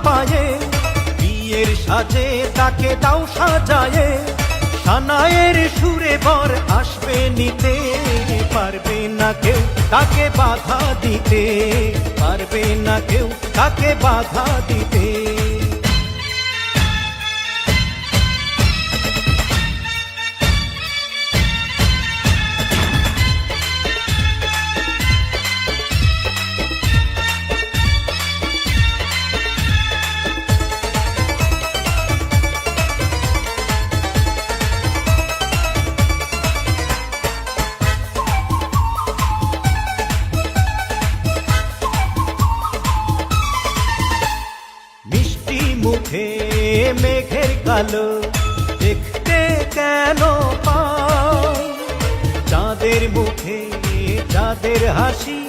পায়ে, বিয়ের সাজে তাকে দাও সাজায়ে, সানায়ের সুরে বর আসবে নিতে, পারবে না কেউ তাকে বাধা দিতে, পারবে না কেউ তাকে বাধা দিতে। মুখে মেঘের কালো দেখতে কেন পাই, চাঁদের মুখে চাঁদের হাসি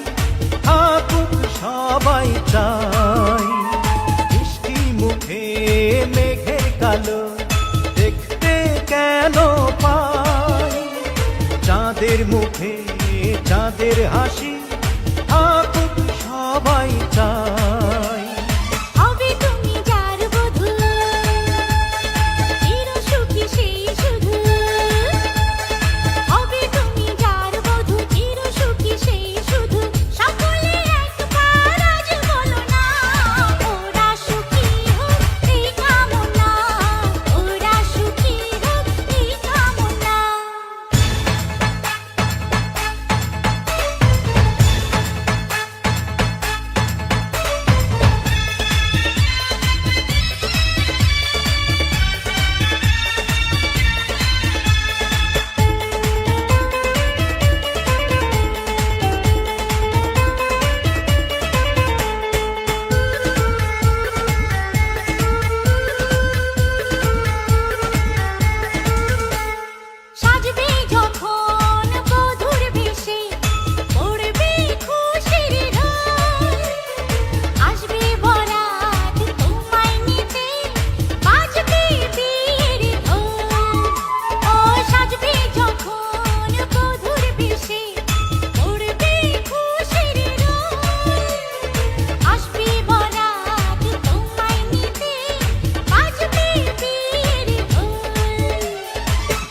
থাকুক সবাই চাই। মিষ্টি মুখে মেঘের কালো দেখতে কেন পাই, চাঁদের মুখে চাঁদের হাসি থাকুক সবাই চাই।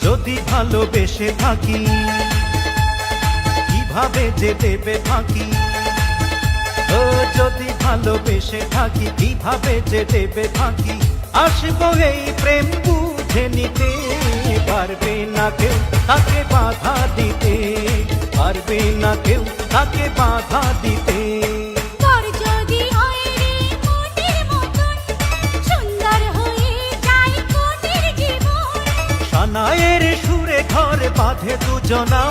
যদি ভালোবেসে থাকি কিভাবে যে দেবে ফাঁকি, ও যদি ভালোবেসে থাকি কিভাবে যে দেবে ফাঁকি, আসবো এই প্রেম বুঝে নিতে, পারবে না কেউ তাকে বাধা দিতে, পারবে না কেউ তাকে বাধা দিতে। সানায়ের সুরে ঘর বাঁধে দুজনা।